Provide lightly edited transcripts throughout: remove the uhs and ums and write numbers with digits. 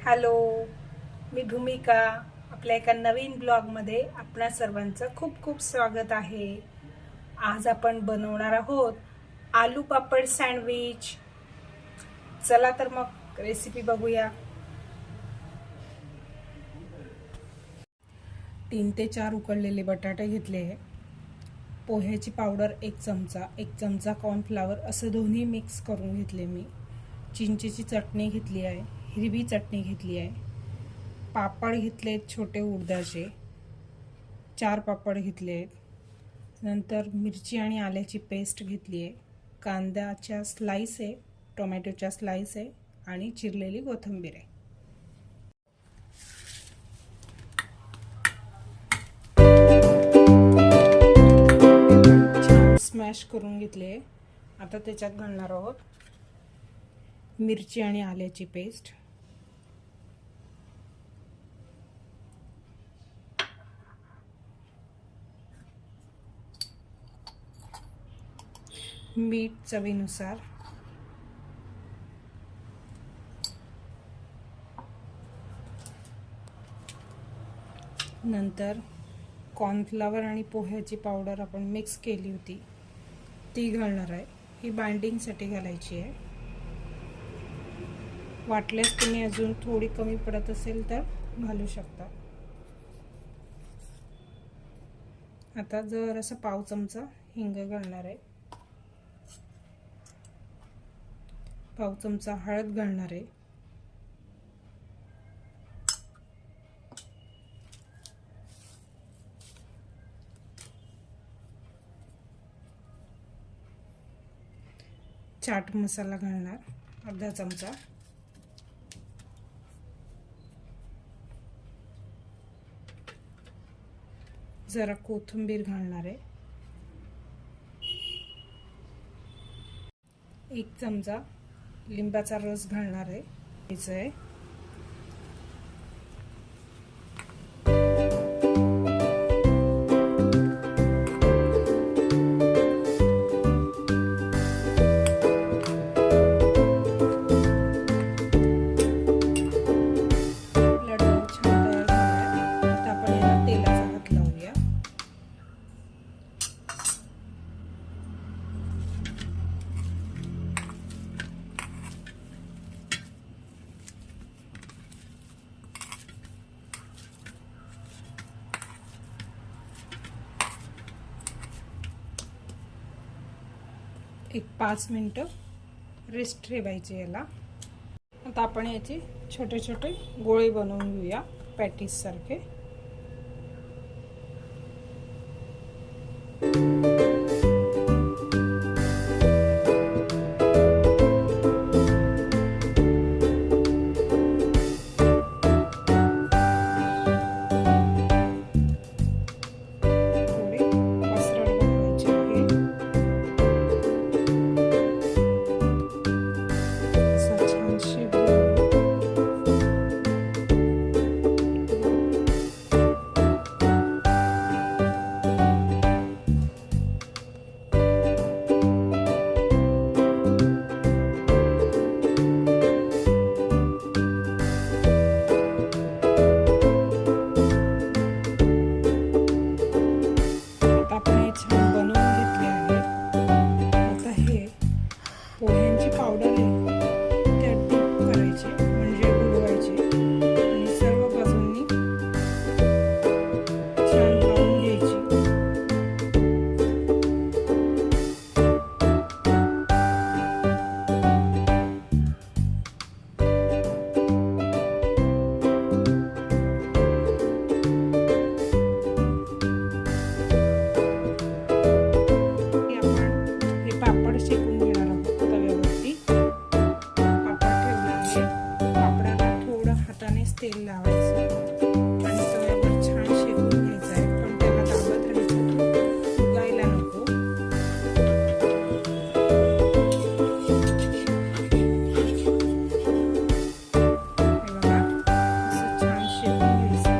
Hello, मी भूमिका. आपल्या एका नवीन ब्लॉगमध्ये आपणा सर्वांचं खूप खूप स्वागत आहे. आज आपण बनवणार आहोत आलू पापड सँडविच. चला तर मग रेसिपी बघूया. 3 ते 4 उकडलेले बटाटे घेतले आहे. पोह्याची पावडर 1 चमचा, 1 चमचा कॉर्नफ्लॉवर असं दोन्ही मिक्स करून घेतले मी. चिंचेची चटणी घेतली आहे, हिरवी चटणी घेतली आहे. पापड घेतलेत छोटे उडदाचे, 4 पापड घेतले आहेत. नंतर मिरची आणि आल्याची पेस्ट घेतली आहे. कांद्याच्या स्लाइस आहे, टोमॅटोच्या स्लाइस आहे आणि चिरलेली कोथिंबीर आहे. छान स्मॅश करून घेतले. आता त्याच्यात घालणार आहोत मिरची आणि आल्याची पेस्ट, मीठ चवीनुसार, नंतर कॉर्नफ्लॉवर आणि पोह्याची पावडर आपण मिक्स केली होती ती घालणार आहे. ही बाइंडिंगसाठी घालायची आहे. वाटल्यास तुम्ही अजून थोडी कमी पडत असेल तर घालू शकता. आता जरासा पाव चमचा हिंग घालणार आहे. पाव चमचा हळद घालणार आहे. चाट मसाला घालणार अर्धा चमचा. जरा कोथिंबीर घालणार आहे. 1 चमचा लिंबाचा रस घालणार आहे. एक 5 मिनिटं रेस्ट ठेवायचे याला. आता आपण याचे छोटे छोटे गोळे बनवून घेऊया पॅटीस सारखे. तेल लावायचं आणि तव्यावर छान शेकून घ्यायचं आहे. पण त्याला दाबत राहायचं, फुगायला नको. हे बघा, असं छान शेकून घ्यायचं.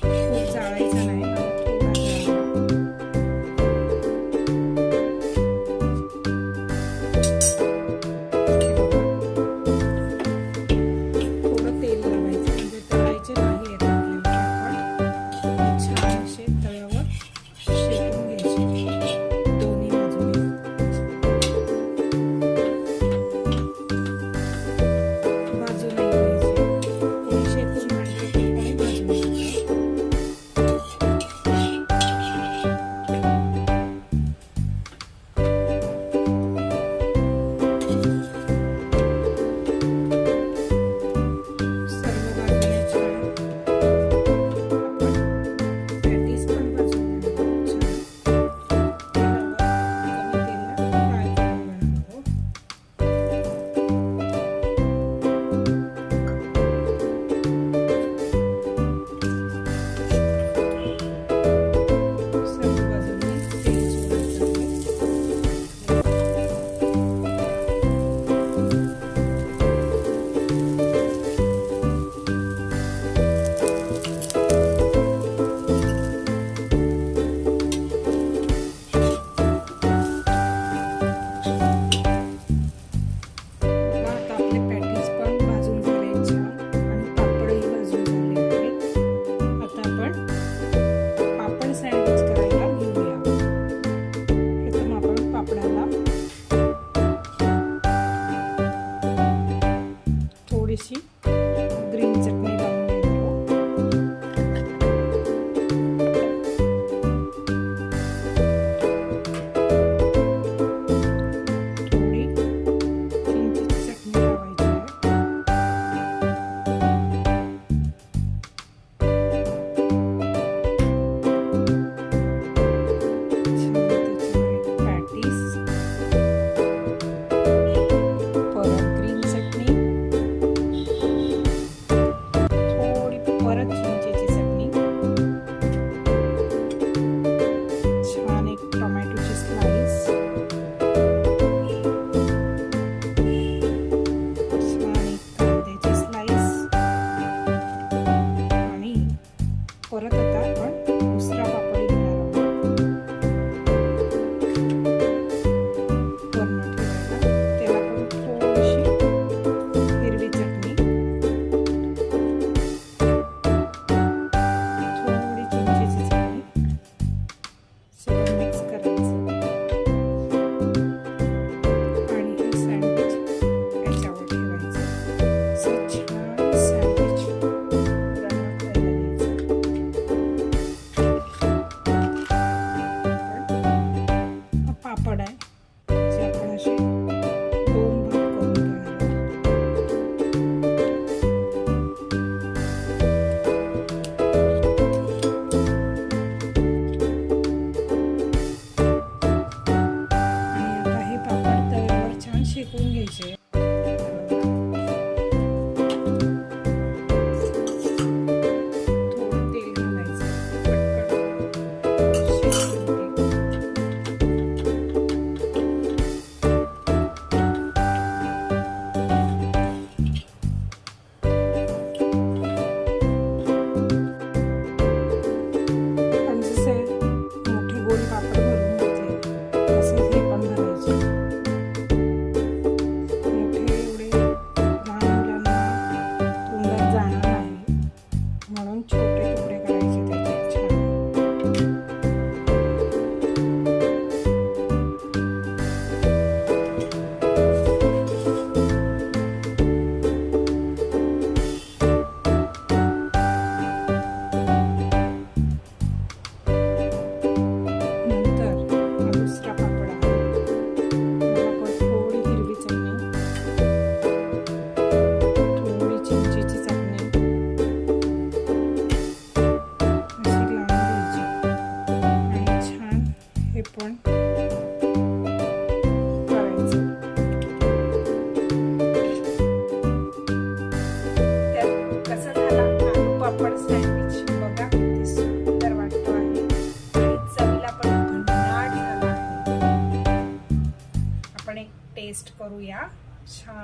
खूप जाळायचं नाही, थोडा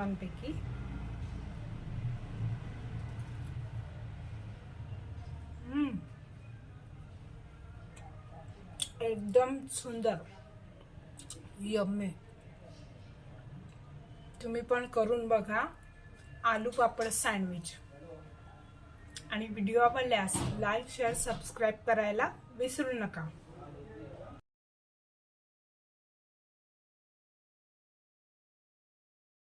छानपैकी. एकदम सुंदर, यम्मी. तुम्ही पण करून बघा आलू पापड सँडविच. आणि व्हिडिओ आवडल्यास लाईक शेअर सबस्क्राईब करायला विसरू नका.